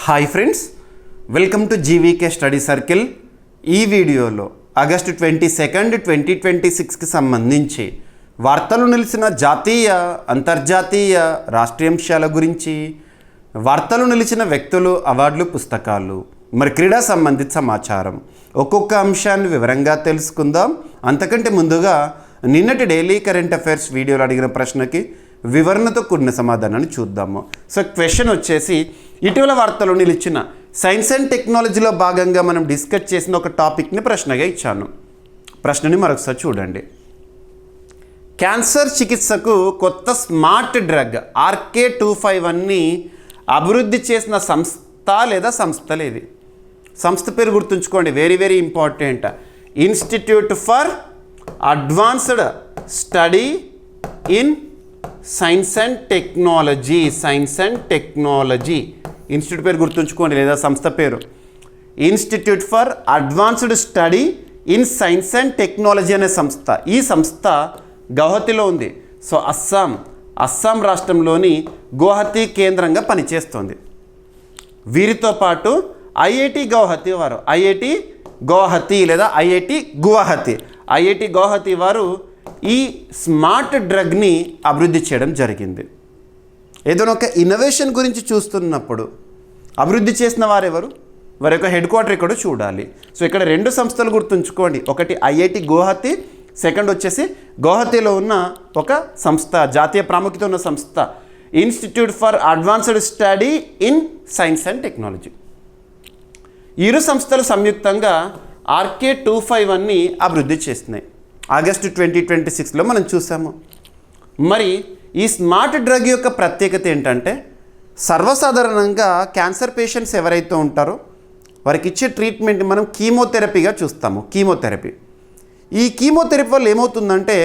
Hi friends, welcome to GVK study circle. ఈ వీడియోలో August 22, 2026కి సంబంధించి వార్తలు నిలిచిన జాతీయ, అంతర్జాతీయ, రాష్ట్రీయాంశాల గురించి, వార్తలు నిలిచిన వ్యక్తులు, అవార్డులు, పుస్తకాలు, మరి క్రీడా సంబంధిత సమాచారం ఒక్కొక్క అంశాన్ని వివరంగా తెలుసుకుందాం. అంతకంటే ముందుగా నిన్నటి డైలీ కరెంట్ అఫైర్స్ వీడియోలో అడిగిన ప్రశ్నకి వివరణతో కూడిన సమాధానాన్ని చూద్దాము. సో క్వశ్చన్ వచ్చేసి, ఇటీవల వార్తలు నిలిచిన సైన్స్ అండ్ టెక్నాలజీలో భాగంగా మనం డిస్కస్ చేసిన ఒక టాపిక్ని ప్రశ్నగా ఇచ్చాను. ప్రశ్నని మరొకసారి చూడండి. క్యాన్సర్ చికిత్సకు కొత్త స్మార్ట్ డ్రగ్ RK-251ని అభివృద్ధి చేసిన సంస్థ లేదా సంస్థలు ఏవి? సంస్థ పేరు గుర్తుంచుకోండి, very very important. Institute for advanced study in science and technology. Science and technology institute పేరు గుర్తుంచుకోండి, లేదా సంస్థ పేరు institute for advanced study in science and technology అనే సంస్థ. ఈ సంస్థ గౌహతిలో ఉంది. సో అస్సాం రాష్ట్రంలోని గౌహతి కేంద్రంగా పనిచేస్తుంది. వీరితో పాటు ఐఐటి గౌహతి వారు, ఐఐటి గౌహతి లేదా ఐఐటి గువాహతి వారు ఈ స్మార్ట్ డ్రగ్ని అభివృద్ధి చేయడం జరిగింది. ఏదైనా ఒక ఇన్నోవేషన్ గురించి చూస్తున్నప్పుడు అభివృద్ధి చేసిన వారెవరు, వారి యొక్క హెడ్ క్వార్టర్ ఇక్కడ చూడాలి. సో ఇక్కడ రెండు సంస్థలు గుర్తుంచుకోండి, ఒకటి ఐఐటి గౌహతి, సెకండ్ వచ్చేసి గౌహతిలో ఉన్న ఒక సంస్థ, జాతీయ ప్రాముఖ్యత ఉన్న సంస్థ institute for advanced study in science and technology. ఇరు సంస్థలు సంయుక్తంగా RK-251ని అభివృద్ధి చేస్తున్నాయి. ఆగస్టు 2026లో మనం చూసాము. మరి ఈ స్మార్ట్ డ్రగ్ యొక్క ప్రత్యేకత ఏంటంటే, సర్వసాధారణంగా క్యాన్సర్ పేషెంట్స్ ఎవరైతే ఉంటారో వారికి ఇచ్చే ట్రీట్మెంట్ మనం కీమోథెరపీగా చూస్తాము. ఈ కీమోథెరపీ వల్ల ఏమవుతుందంటే,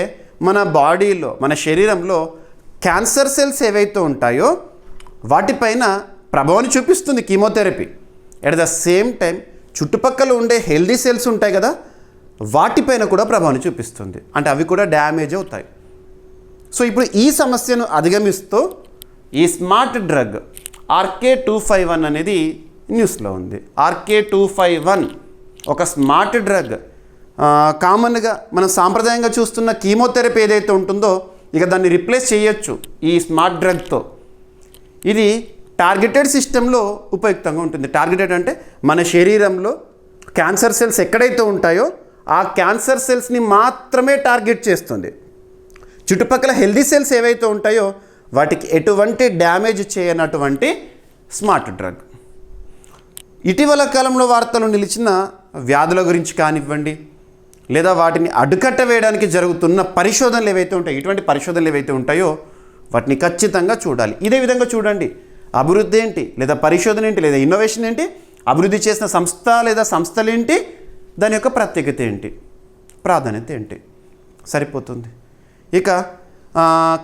మన బాడీలో, మన శరీరంలో క్యాన్సర్ సెల్స్ ఏవైతే ఉంటాయో వాటిపైన ప్రభావాన్ని చూపిస్తుంది chemotherapy. At the same time చుట్టుపక్కల ఉండే హెల్దీ సెల్స్ ఉంటాయి కదా, వాటిపైన కూడా ప్రభావాన్ని చూపిస్తుంది. అంటే అవి కూడా డ్యామేజ్ అవుతాయి. సో ఇప్పుడు ఈ సమస్యను అధిగమిస్తూ ఈ స్మార్ట్ డ్రగ్ RK-251 అనేది న్యూస్లో ఉంది. RK-251 ఒక స్మార్ట్ డ్రగ్. కామన్గా మనం సాంప్రదాయంగా చూస్తున్న కీమోథెరపీ ఏదైతే ఉంటుందో ఇక దాన్ని రిప్లేస్ చేయొచ్చు ఈ స్మార్ట్ డ్రగ్తో. ఇది టార్గెటెడ్ సిస్టంలో ఉపయుక్తంగా ఉంటుంది. టార్గెటెడ్ అంటే మన శరీరంలో క్యాన్సర్ సెల్స్ ఎక్కడైతే ఉంటాయో ఆ క్యాన్సర్ సెల్స్ని మాత్రమే టార్గెట్ చేస్తుంది. చుట్టుపక్కల హెల్దీ సెల్స్ ఏవైతే ఉంటాయో వాటికి ఎటువంటి డ్యామేజ్ చేయనటువంటి స్మార్ట్ డ్రగ్. ఇటీవల కాలంలో వార్తలు నిలిచిన వ్యాధుల గురించి కానివ్వండి, లేదా వాటిని అడ్డుకట్ట వేయడానికి జరుగుతున్న పరిశోధనలు ఏవైతే ఉంటాయో, ఇటువంటి పరిశోధనలు ఏవైతే ఉంటాయో వాటిని ఖచ్చితంగా చూడాలి. ఇదే విధంగా చూడండి, అభివృద్ధి ఏంటి, లేదా పరిశోధన ఏంటి, లేదా ఇన్నోవేషన్ ఏంటి, అభివృద్ధి చేసిన సంస్థ లేదా సంస్థలు ఏంటి, దాని యొక్క ప్రత్యేకత ఏంటి, ప్రాధాన్యత ఏంటి, సరిపోతుంది. ఇక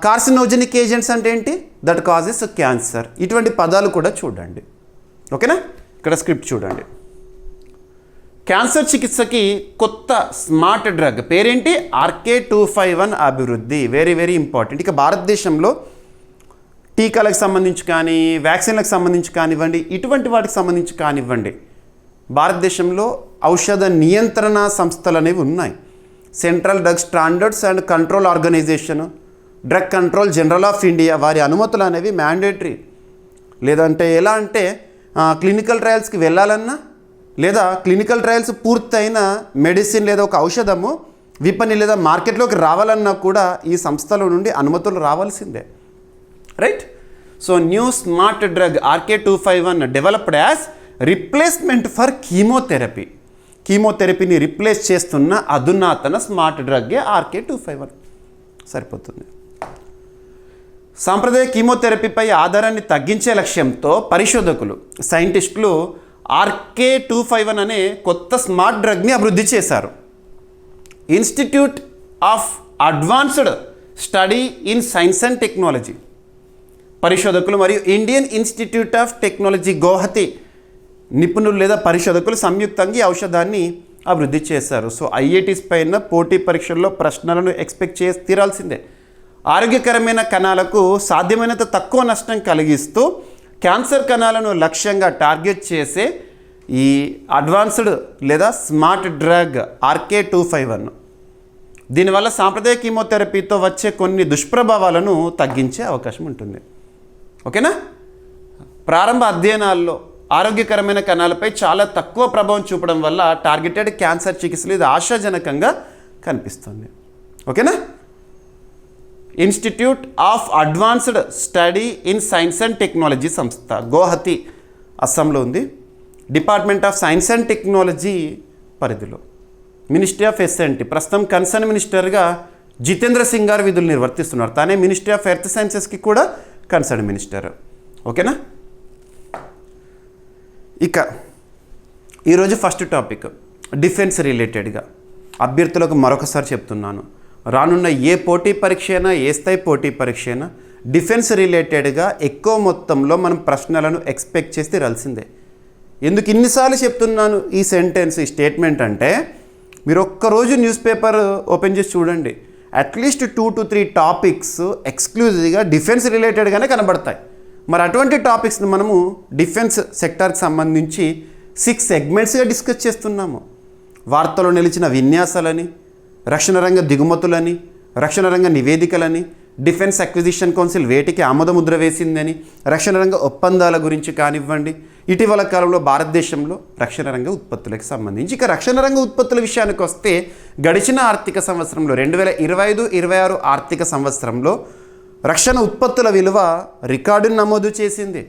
కార్సినోజెనిక్ ఏజెంట్స్ అంటే ఏంటి, దట్ కాజెస్ క్యాన్సర్, ఇటువంటి పదాలు కూడా చూడండి. ఓకేనా, ఇక్కడ స్క్రిప్ట్ చూడండి. క్యాన్సర్ చికిత్సకి కొత్త స్మార్ట్ డ్రగ్ పేరేంటి, RK-251 అభివృద్ధి. Very very important. ఇక భారతదేశంలో టీకాలకు సంబంధించి కానీ, వ్యాక్సిన్లకు సంబంధించి కానివ్వండి, ఇటువంటి వాటికి సంబంధించి కానివ్వండి, భారతదేశంలో ఔషధ నియంత్రణ సంస్థలు అనేవి ఉన్నాయి. Central drug standards and control organisation, drug control general of India, వారి అనుమతులు అనేవి మ్యాండేటరీ. లేదంటే ఎలా అంటే క్లినికల్ ట్రయల్స్కి వెళ్ళాలన్నా, లేదా క్లినికల్ ట్రయల్స్ పూర్తయిన మెడిసిన్ లేదా ఒక ఔషధము విపణి లేదా మార్కెట్లోకి రావాలన్నా కూడా ఈ సంస్థల నుండి అనుమతులు రావాల్సిందే. Right. So new smart drug RK-251 developed as replacement for కీమోథెరపీని రిప్లేస్ చేస్తున్న అధునాతన స్మార్ట్ డ్రగ్గే RK-251. సరిపోతుంది. సాంప్రదాయ కీమోథెరపీపై ఆధారాన్ని తగ్గించే లక్ష్యంతో పరిశోధకులు, సైంటిస్టులు RK-251 అనే కొత్త స్మార్ట్ డ్రగ్ని అభివృద్ధి చేశారు. Institute of advanced study in science and technology పరిశోధకులు మరియు Indian institute of technology Guwahati నిపుణులు లేదా పరిశోధకులు సంయుక్తంగా ఈ ఔషధాన్ని అభివృద్ధి చేశారు. సో ఐఐటీస్ పైన పోటీ పరీక్షల్లో ప్రశ్నలను ఎక్స్పెక్ట్ చేసి తీరాల్సిందే. ఆరోగ్యకరమైన కణాలకు సాధ్యమైనంత తక్కువ నష్టం కలిగిస్తూ క్యాన్సర్ కణాలను లక్ష్యంగా టార్గెట్ చేసే ఈ అడ్వాన్స్డ్ లేదా స్మార్ట్ డ్రగ్ RK-251 దీనివల్ల సాంప్రదాయ కీమోథెరపీతో వచ్చే కొన్ని దుష్ప్రభావాలను తగ్గించే అవకాశం ఉంటుంది. ఓకేనా? ప్రారంభ అధ్యయనాల్లో ఆరోగ్యకరమైన కణాలపై చాలా తక్కువ ప్రభావం చూపడం వల్ల టార్గెటెడ్ క్యాన్సర్ చికిత్సలు ఇది ఆశాజనకంగా కనిపిస్తుంది. ఓకేనా? Institute of advanced study in science and technology సంస్థ గౌహతి అస్సాంలో ఉంది. Department of science and technology పరిధిలో. మినిస్ట్రీ ఆఫ్ S&T ప్రస్తుతం కన్సర్న్ మినిస్టర్గా జితేంద్ర సింగ్ గారు విధులు నిర్వర్తిస్తున్నారు. తానే మినిస్ట్రీ ఆఫ్ ఎర్త్ సైన్సెస్కి కూడా కన్సర్న్ మినిస్టర్. ఓకేనా? ఇక ఈరోజు ఫస్ట్ టాపిక్ డిఫెన్స్ రిలేటెడ్గా అభ్యర్థులకు మరొకసారి చెప్తున్నాను, రానున్న ఏ పోటీ పరీక్ష అయినా, ఏ స్థాయి పోటీ పరీక్ష అయినా డిఫెన్స్ రిలేటెడ్గా ఎక్కువ మొత్తంలో మనం ప్రశ్నలను ఎక్స్పెక్ట్ చేసి తీరాల్సిందే. ఎందుకు ఇన్నిసార్లు చెప్తున్నాను ఈ సెంటెన్స్, ఈ స్టేట్మెంట్ అంటే, మీరు ఒక్కరోజు న్యూస్ పేపర్ ఓపెన్ చేసి చూడండి, అట్లీస్ట్ 2 to 3 టాపిక్స్ ఎక్స్క్లూజివ్గా డిఫెన్స్ రిలేటెడ్గానే కనబడతాయి. మరి అటువంటి టాపిక్స్ని మనము డిఫెన్స్ సెక్టార్కి సంబంధించి 6 సెగ్మెంట్స్గా డిస్కస్ చేస్తున్నాము. వార్తలో నిలిచిన విన్యాసాలని, రక్షణ రంగ దిగుమతులని, రక్షణ రంగ నివేదికలని, డిఫెన్స్ అక్విజిషన్ కౌన్సిల్ వేటికి ఆమోదముద్ర వేసిందని, రక్షణ రంగ ఒప్పందాల గురించి కానివ్వండి, ఇటీవల కాలంలో భారతదేశంలో రక్షణ రంగ ఉత్పత్తులకు సంబంధించి. ఇక రక్షణ రంగ ఉత్పత్తుల విషయానికి వస్తే గడిచిన ఆర్థిక సంవత్సరంలో 2025-26 ఆర్థిక సంవత్సరంలో రక్షణ ఉత్పత్తుల విలువ రికార్డును నమోదు చేసింది.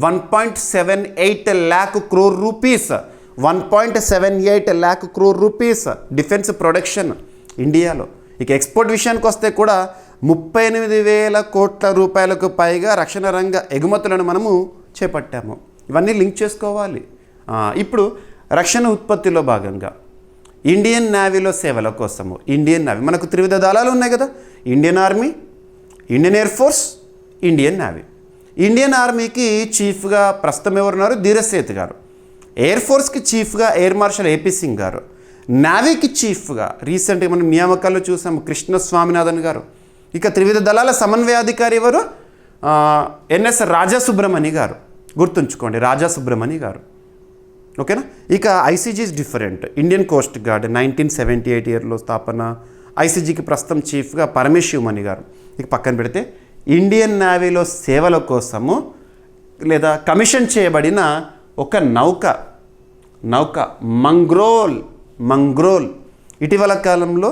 1.78 lakh crore rupees, 1.78 lakh crore rupees defence production ఇండియాలో. ఇక ఎక్స్పోర్ట్ విషయానికి వస్తే కూడా 38,000 కోట్ల రూపాయలకు పైగా రక్షణ రంగ ఎగుమతులను మనము చేపట్టాము. ఇవన్నీ లింక్ చేసుకోవాలి. ఇప్పుడు రక్షణ ఉత్పత్తిలో భాగంగా ఇండియన్ నేవీలో సేవల కోసము ఇండియన్ నేవీ మనకు త్రివిధ దళాలు ఉన్నాయి కదా, Indian army, Indian air force, Indian navy. Indian ఆర్మీకి చీఫ్గా ప్రస్తుతం ఎవరున్నారు? ధీరజ్ సేత్ గారు. ఎయిర్ ఫోర్స్కి చీఫ్గా ఎయిర్ మార్షల్ AP సింగ్ గారు. నేవీకి చీఫ్గా రీసెంట్గా మనం నియామకాల్లో చూసాము కృష్ణ స్వామినాథన్ గారు. ఇక త్రివిధ దళాల సమన్వయాధికారి ఎవరు? NS రాజా సుబ్రమణి గారు. గుర్తుంచుకోండి, రాజా సుబ్రమణి గారు. ఓకేనా? ఇక ICG is different. Indian coast guard 1978 ఇయర్లో స్థాపన. ICGకి ప్రస్తుతం చీఫ్గా పరమేశ్వరమణి గారు. ఇక పక్కన పెడితే ఇండియన్ నేవీలో సేవల కోసము లేదా కమిషన్ చేయబడిన ఒక నౌక మంగ్రోల్ ఇటీవల కాలంలో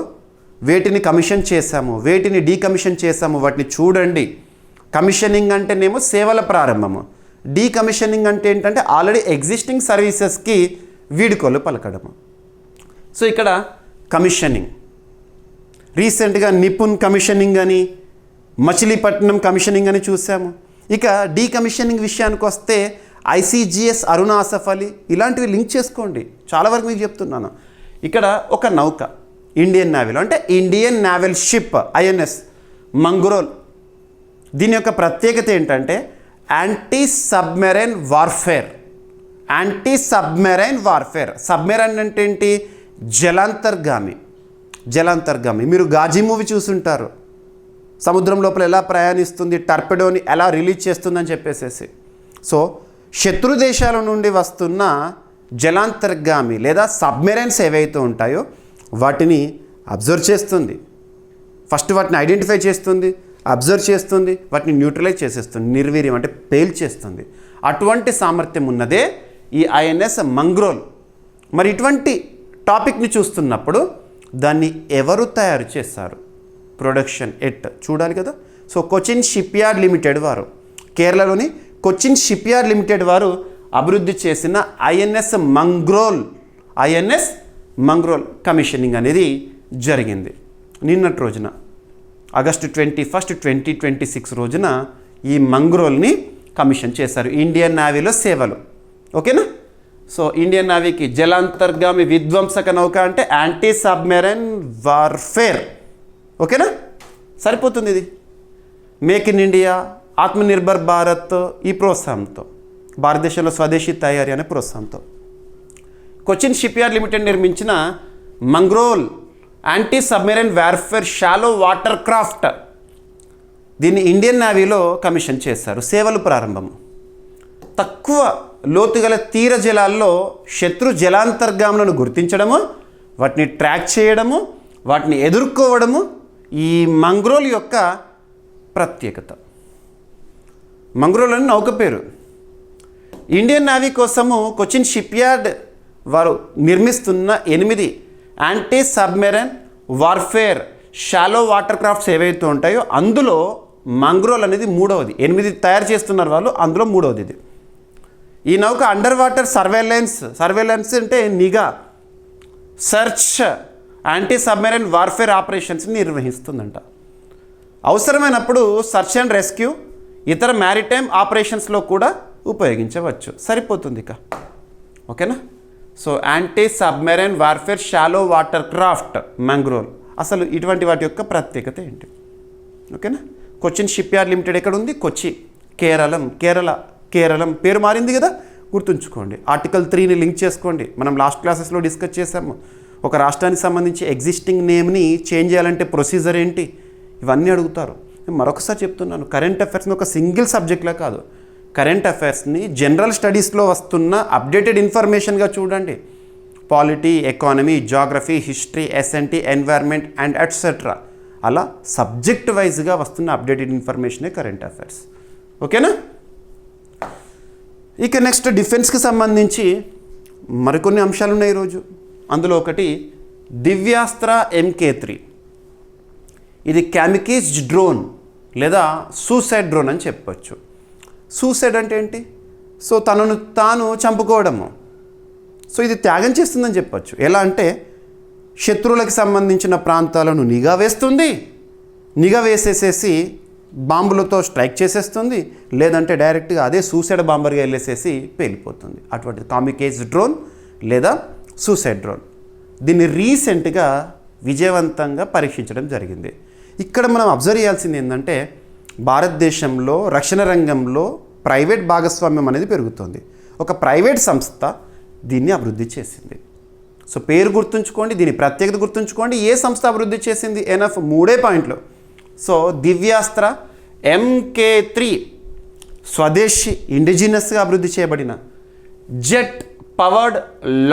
వేటిని కమిషన్ చేశాము, వేటిని డీకమిషన్ చేశాము, వాటిని చూడండి. కమిషనింగ్ అంటేనేమో సేవల ప్రారంభము, డీకమిషనింగ్ అంటే ఏంటంటే ఆల్రెడీ ఎగ్జిస్టింగ్ సర్వీసెస్కి వీడుకోలు పలకడము. సో ఇక్కడ కమిషనింగ్ రీసెంట్గా నిపుణ్ కమిషనింగ్ అని, మచిలీపట్నం కమిషనింగ్ అని చూసాము. ఇక డీకమిషనింగ్ విషయానికి వస్తే ICGS అరుణ ఆసఫ్ అలీ, ఇలాంటివి లింక్ చేసుకోండి. చాలా వరకు మీకు చెప్తున్నాను. ఇక్కడ ఒక నౌక ఇండియన్ నేవీలో అంటే ఇండియన్ నేవల్ షిప్ INS మంగ్రోల్. దీని యొక్క ప్రత్యేకత ఏంటంటే యాంటీ సబ్మెరైన్ వార్ఫేర్. సబ్మెరైన్ అంటే ఏంటి? జలాంతర్గామి. మీరు గాజీ మూవీ చూసుంటారు, సముద్రం లోపల ఎలా ప్రయాణిస్తుంది, టర్పెడోని ఎలా రిలీజ్ చేస్తుందని చెప్పేసేసి. సో శత్రు దేశాల నుండి వస్తున్న జలాంతర్గామి లేదా సబ్మెరైన్స్ ఏవైతే ఉంటాయో వాటిని అబ్జర్వ్ చేస్తుంది. ఫస్ట్ వాటిని ఐడెంటిఫై చేస్తుంది, అబ్జర్వ్ చేస్తుంది, వాటిని న్యూట్రలైజ్ చేసేస్తుంది, నిర్వీర్యం అంటే పేల్చేస్తుంది. అటువంటి సామర్థ్యం ఉన్నదే ఈ INS మంగ్రోల్. మరి ఇటువంటి టాపిక్ని చూస్తున్నప్పుడు దాన్ని ఎవరు తయారు చేస్తారు? ప్రొడక్షన్ చూడాలి కదా. సో కొచ్చిన్ షిప్యార్డ్ లిమిటెడ్ వారు, కేరళలోని కొచ్చిన్ షిప్యార్డ్ లిమిటెడ్ వారు అభివృద్ధి చేసిన INS మంగ్రోల్ కమిషనింగ్ అనేది జరిగింది. నిన్నటి రోజున ఆగస్టు 21, 2026 రోజున ఈ మంగ్రోల్ని కమిషన్ చేశారు ఇండియన్ నేవీలో సేవలు. ఓకేనా? సో ఇండియన్ నేవీకి జలాంతర్గామి విధ్వంసక నౌక అంటే యాంటీ సబ్మెరైన్ వార్ఫేర్. ఓకేనా? సరిపోతుంది. ఇది make in India, Atmanirbhar Bharat ఈ ప్రోత్సాహంతో, భారతదేశంలో స్వదేశీ తయారీ అనే ప్రోత్సాహంతో కొచ్చిన్ షిప్యార్డ్ లిమిటెడ్ నిర్మించిన Mangrol anti submarine warfare shallow water craft, దీన్ని ఇండియన్ నేవీలో కమిషన్ చేశారు. సేవలు ప్రారంభం తక్కువ లోతుగల తీర జలాల్లో శత్రు జలాంతర్గాములను గుర్తించడము, వాటిని ట్రాక్ చేయడము, వాటిని ఎదుర్కోవడము ఈ మంగ్రోల్ యొక్క ప్రత్యేకత. మంగ్రోల్ అని నౌక పేరు. ఇండియన్ నేవీ కోసము కొచ్చిన్ షిప్ యార్డ్ వారు నిర్మిస్తున్న 8 anti submarine warfare shallow water crafts ఏవైతే ఉంటాయో అందులో మంగ్రోల్ అనేది 3వది. 8 తయారు చేస్తున్నారు వాళ్ళు, అందులో 3వది ఇది. ఈ నౌక అండర్ వాటర్ సర్వేలెన్స్ అంటే నిఘా, search, anti submarine warfare operations నిర్వహిస్తుందంట. అవసరమైనప్పుడు సర్చ్ అండ్ రెస్క్యూ, ఇతర మ్యారిటైమ్ ఆపరేషన్స్లో కూడా ఉపయోగించవచ్చు. సరిపోతుంది ఇక. ఓకేనా? So anti submarine warfare shallow water craft Mangrol. అసలు ఇటువంటి వాటి యొక్క ప్రత్యేకత ఏంటి? ఓకేనా? కొచ్చిన్ షిప్ యార్డ్ లిమిటెడ్ ఎక్కడ ఉంది? కొచ్చి, కేరళం పేరు మారింది కదా, గుర్తుంచుకోండి. ఆర్టికల్ 3ని లింక్ చేసుకోండి. మనం లాస్ట్ క్లాసెస్లో డిస్కస్ చేసాము. ఒక రాష్ట్రానికి సంబంధించి ఎగ్జిస్టింగ్ నేమ్ని చేంజ్ చేయాలంటే ప్రొసీజర్ ఏంటి, ఇవన్నీ అడుగుతారు. నేను మరొకసారి చెప్తున్నాను, కరెంట్ అఫైర్స్ని ఒక సింగిల్ సబ్జెక్ట్లా కాదు, కరెంట్ అఫైర్స్ని జనరల్ స్టడీస్లో వస్తున్న అప్డేటెడ్ ఇన్ఫర్మేషన్గా చూడండి. Polity, economy, geography, history, SNT, environment and etcetera, అలా సబ్జెక్ట్ వైజ్గా వస్తున్న అప్డేటెడ్ ఇన్ఫర్మేషనే కరెంట్ అఫైర్స్. ఓకేనా? ఇక నెక్స్ట్ డిఫెన్స్కి సంబంధించి మరికొన్ని అంశాలు ఉన్నాయి ఈరోజు. అందులో ఒకటి దివ్యాస్త్ర MK3. ఇది క్యామికేజ్ డ్రోన్ లేదా సూసైడ్ డ్రోన్ అని చెప్పొచ్చు. సూసైడ్ అంటే ఏంటి? సో తనను తాను చంపుకోవడము. సో ఇది త్యాగం చేస్తుందని చెప్పొచ్చు. ఎలా అంటే శత్రువులకు సంబంధించిన ప్రాంతాలను నిఘా వేసేసేసి బాంబులతో స్ట్రైక్ చేసేస్తుంది, లేదంటే డైరెక్ట్గా అదే సూసైడ్ బాంబర్గా వెళ్ళేసేసి పేలిపోతుంది. అటువంటి కామికేజ్ డ్రోన్ లేదా సూసైడ్ డ్రోన్. దీన్ని రీసెంట్గా విజయవంతంగా పరీక్షించడం జరిగింది. ఇక్కడ మనం అబ్జర్వ్ చేయాల్సింది ఏంటంటే భారతదేశంలో రక్షణ రంగంలో ప్రైవేట్ భాగస్వామ్యం అనేది పెరుగుతుంది. ఒక ప్రైవేట్ సంస్థ దీన్ని అభివృద్ధి చేసింది. సో పేరు గుర్తుంచుకోండి, దీని ప్రత్యేకత గుర్తుంచుకోండి. ఏ సంస్థ అభివృద్ధి చేసింది? ఎనఫ్ 3 పాయింట్లు. సో దివ్యాస్త్ర MK3 స్వదేశీ ఇండిజినస్గా అభివృద్ధి చేయబడిన జెట్ పవర్డ్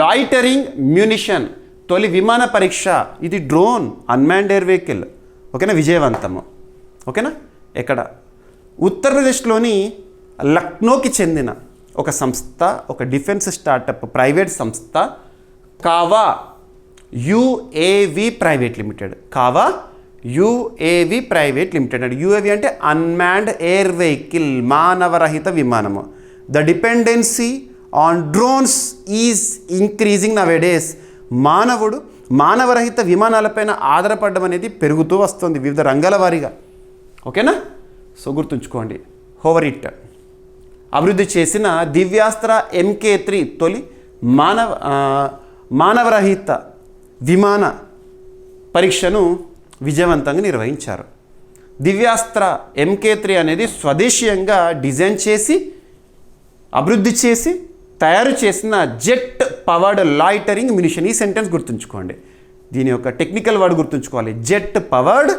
లాయిటరింగ్ మ్యూనిషన్ తొలి విమాన పరీక్ష. ఇది డ్రోన్ అన్మాన్డ్ ఎయిర్ వెహికల్. ఓకేనా? విజయవంతము. ఓకేనా? ఎక్కడ? ఉత్తరప్రదేశ్లోని లక్నోకి చెందిన ఒక సంస్థ, ఒక డిఫెన్స్ స్టార్టప్ ప్రైవేట్ సంస్థ Kava UAV private limited. Kava UAV private limited అంటే UAV అంటే అన్మాన్డ్ ఎయిర్ వెహికల్, మానవరహిత విమానము. The dependency on drones is increasing nowadays. మానవరహిత విమానాలపైన ఆధారపడడం అనేది పెరుగుతూ వస్తుంది వివిధ రంగాల వారీగా. ఓకేనా? సో గుర్తుంచుకోండి. హోవరిట్ అభివృద్ధి చేసిన దివ్యాస్త్ర MK3 తొలి మానవరహిత విమాన పరీక్షను విజయవంతంగా నిర్వహించారు. దివ్యాస్త్ర MK3 అనేది స్వదేశీయంగా డిజైన్ చేసి అభివృద్ధి చేసి తయారు చేసిన జెట్ పవర్డ్ లాయిటరింగ్ మ్యూనిషన్. ఈ సెంటెన్స్ గుర్తుంచుకోండి. దీని యొక్క టెక్నికల్ వర్డ్ గుర్తుంచుకోవాలి. Jet powered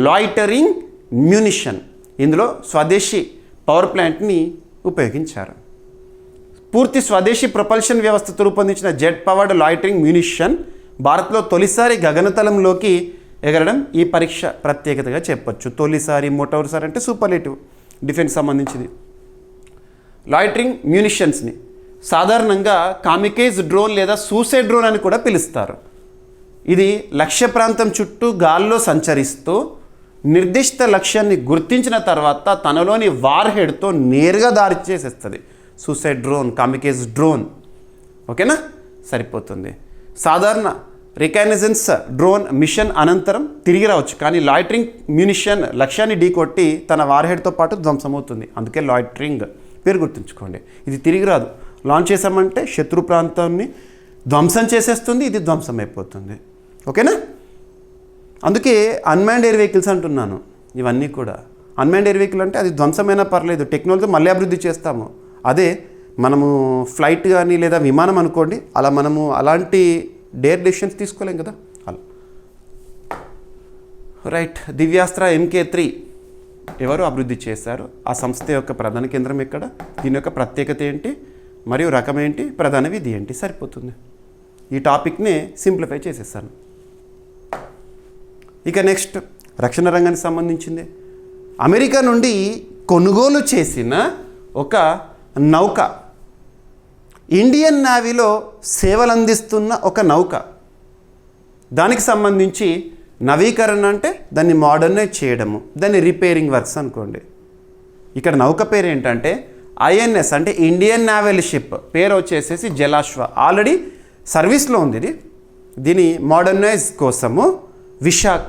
loitering munition. ఇందులో స్వదేశీ పవర్ ప్లాంట్ని ఉపయోగించారు. పూర్తి స్వదేశీ ప్రొపల్షన్ వ్యవస్థతో రూపొందించిన జెట్ పవర్డ్ లాయిటరింగ్ మ్యూనిషన్ భారత్లో తొలిసారి గగనతలంలోకి ఎగరడం ఈ పరీక్ష ప్రత్యేకతగా చెప్పొచ్చు. తొలిసారి, మొట్టమొదటిసారి అంటే సూపర్లేటివ్ డిఫెన్స్ సంబంధించింది. లాయిటరింగ్ మ్యూనిషన్స్ని సాధారణంగా కామికేజ్ డ్రోన్ లేదా సూసైడ్ డ్రోన్ అని కూడా పిలుస్తారు. ఇది లక్ష్య ప్రాంతం చుట్టూ గాల్లో సంచరిస్తూ నిర్దిష్ట లక్ష్యాన్ని గుర్తించిన తర్వాత తనలోని వార్ హెడ్తో నేరుగా దాడి చేసేస్తుంది. Suicide drone, kamikaze drone. ఓకేనా? సరిపోతుంది. సాధారణ రికగ్నిజెన్స్ డ్రోన్ మిషన్ అనంతరం తిరిగి రావచ్చు, కానీ లాయిటరింగ్ మ్యూనిషన్ లక్ష్యాన్ని ఢీకొట్టి తన వార్ హెడ్తో పాటు ధ్వంసమవుతుంది. అందుకే లాయిటరింగ్ పేరు గుర్తుంచుకోండి. ఇది తిరిగి రాదు. లాంచ్ చేసామంటే శత్రు ప్రాంతాన్ని ధ్వంసం చేసేస్తుంది, ఇది ధ్వంసం అయిపోతుంది. ఓకేనా? అందుకే అన్మాన్డ్ ఎయిర్ వెహికల్స్ అంటున్నాను. ఇవన్నీ కూడా అన్మాన్డ్ ఎయిర్ వెహికల్ అంటే అది ధ్వంసమైనా పర్లేదు, టెక్నాలజీ మళ్ళీ అభివృద్ధి చేస్తాము. అదే మనము ఫ్లైట్ కానీ లేదా విమానం అనుకోండి, అలా మనము అలాంటి డేర్ డెసిషన్స్ తీసుకోలేం కదా. అలా రైట్. దివ్యాస్త్ర MK3 ఎవరు అభివృద్ధి చేశారు, ఆ సంస్థ యొక్క ప్రధాన కేంద్రం ఎక్కడ, దీని యొక్క ప్రత్యేకత ఏంటి, మరియు రకం ఏంటి, ప్రధాన విధి ఏంటి, సరిపోతుంది. ఈ టాపిక్ని సింప్లిఫై చేసేసాను. ఇక నెక్స్ట్ రక్షణ రంగానికి సంబంధించింది. అమెరికా నుండి కొనుగోలు చేసిన ఒక నౌక, ఇండియన్ నేవీలో సేవలు అందిస్తున్న ఒక నౌక, దానికి సంబంధించి నవీకరణ అంటే దాన్ని మోడర్నైజ్ చేయడము, దాన్ని రిపేరింగ్ వర్క్స్ అనుకోండి. ఇక్కడ నౌక పేరు ఏంటంటే ఐఎన్ఎస్ అంటే ఇండియన్ నేవల్ షిప్, పేరు వచ్చేసేసి జలాశ్వ, ఆల్రెడీ సర్వీస్లో ఉంది ఇది. దీని మోడర్నైజ్ కోసము విశాఖ,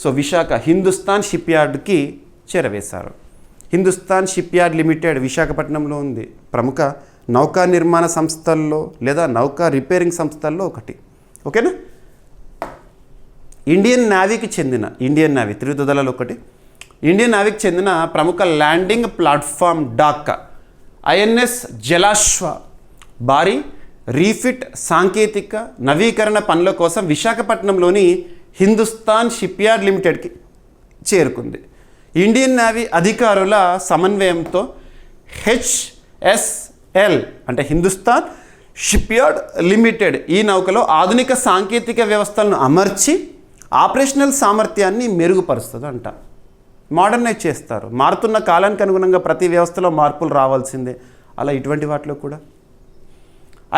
సో విశాఖ హిందుస్థాన్ షిప్ యార్డ్కి చేరవేశారు. హిందుస్థాన్ షిప్ యార్డ్ లిమిటెడ్ విశాఖపట్నంలో ఉంది. ప్రముఖ నౌకా నిర్మాణ సంస్థల్లో లేదా నౌకా రిపేరింగ్ సంస్థల్లో ఒకటి. ఓకేనా. ఇండియన్ నేవీకి చెందిన, ఇండియన్ నేవీ త్రివిధ దళాలు ఒకటి, ఇండియన్ నేవీకి చెందిన ప్రముఖ landing platform dock INS Jalashwa భారీ రీఫిట్ సాంకేతిక నవీకరణ పనుల కోసం విశాఖపట్నంలోని హిందుస్థాన్ షిప్ యార్డ్ లిమిటెడ్కి చేరుకుంది. ఇండియన్ నేవీ అధికారుల సమన్వయంతో హెచ్ఎస్ఎల్ అంటే హిందుస్థాన్ షిప్ యార్డ్ లిమిటెడ్ ఈ నౌకలో ఆధునిక సాంకేతిక వ్యవస్థలను అమర్చి ఆపరేషనల్ సామర్థ్యాన్ని మెరుగుపరుస్తుంది అంట. మోడర్నైజ్ చేస్తారు. మారుతున్న కాలానికి అనుగుణంగా ప్రతి వ్యవస్థలో మార్పులు రావాల్సిందే. అలా ఇటువంటి వాటిలో కూడా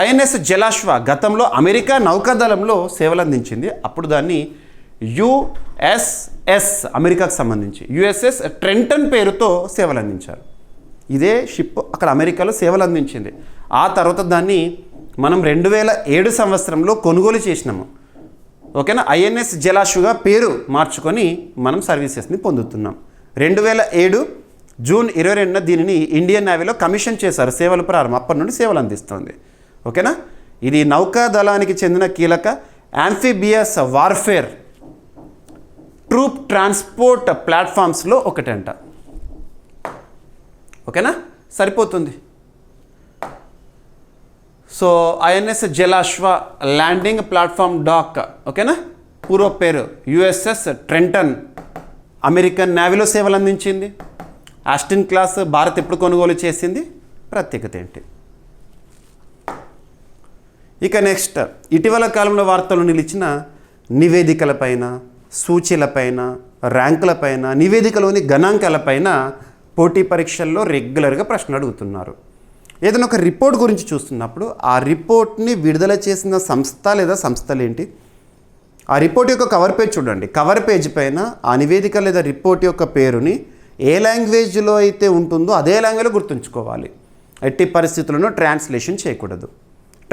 ఐఎన్ఎస్ జలాశ్వ గతంలో అమెరికా నౌకాదళంలో సేవలు అందించింది. అప్పుడు దాన్ని యుఎస్ఎస్ అమెరికాకు సంబంధించి యుఎస్ఎస్ ట్రెంటన్ పేరుతో సేవలు అందించారు. ఇదే షిప్ అక్కడ అమెరికాలో సేవలు అందించింది. ఆ తర్వాత దాన్ని మనం 2007 సంవత్సరంలో కొనుగోలు చేసినాము. ఓకేనా. ఐఎన్ఎస్ జలాశ్వగా పేరు మార్చుకొని మనం సర్వీసెస్ని పొందుతున్నాం. 2007 జూన్ 22న దీనిని ఇండియన్ నేవీలో కమిషన్ చేశారు. సేవలు ప్రారంభం, అప్పటి నుండి సేవలు అందిస్తుంది. ఓకేనా. ఇది నౌకాదళానికి చెందిన కీలక యాంఫిబియస్ వార్ఫేర్ ట్రూప్ ట్రాన్స్పోర్ట్ ప్లాట్ఫామ్స్లో ఒకటంట. ఓకేనా, సరిపోతుంది. So INS Jalashwa landing platform dock, ఓకేనా, పూర్వ పేరు యుఎస్ఎస్ ట్రెంటన్, అమెరికన్ నేవీలో సేవలు అందించింది. ఆస్టిన్ క్లాస్ భారత్ ఎప్పుడు కొనుగోలు చేసింది, ప్రత్యేకత ఏంటి. ఇక నెక్స్ట్, ఇటీవల కాలంలో వార్తలు నిలిచిన నివేదికలపైన, సూచీలపైన, ర్యాంకులపైన, నివేదికలోని గణాంకాలపైన పోటీ పరీక్షల్లో రెగ్యులర్గా ప్రశ్నలు అడుగుతున్నారు. ఏదైనా ఒక రిపోర్ట్ గురించి చూస్తున్నప్పుడు ఆ రిపోర్ట్ని విడుదల చేసిన సంస్థ లేదా సంస్థలు ఏంటి, ఆ రిపోర్ట్ యొక్క కవర్ పేజ్ చూడండి. కవర్ పేజ్ పైన ఆ నివేదిక లేదా రిపోర్ట్ యొక్క పేరుని ఏ లాంగ్వేజ్లో అయితే ఉంటుందో అదే లాంగ్వేజ్లో గుర్తుంచుకోవాలి. ఎట్టి పరిస్థితులను ట్రాన్స్లేషన్ చేయకూడదు.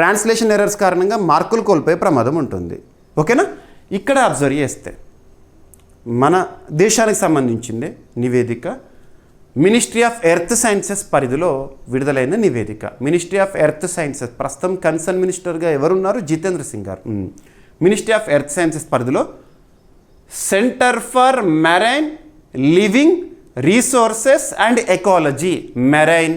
ట్రాన్స్లేషన్ ఎర్రర్స్ కారణంగా మార్కులు కోల్పోయే ప్రమాదం ఉంటుంది. ఓకేనా. ఇక్కడ అబ్జర్వ్ చేస్తే మన దేశానికి సంబంధించిందే నివేదిక, మినిస్ట్రీ ఆఫ్ ఎర్త్ సైన్సెస్ పరిధిలో విడుదలైన నివేదిక. మినిస్ట్రీ ఆఫ్ ఎర్త్ సైన్సెస్ ప్రస్తుతం కన్సర్న్ మినిస్టర్గా ఎవరున్నారు, జితేంద్ర సింగ్ గారు. మినిస్ట్రీ ఆఫ్ ఎర్త్ సైన్సెస్ పరిధిలో centre for marine living resources and ecology, marine,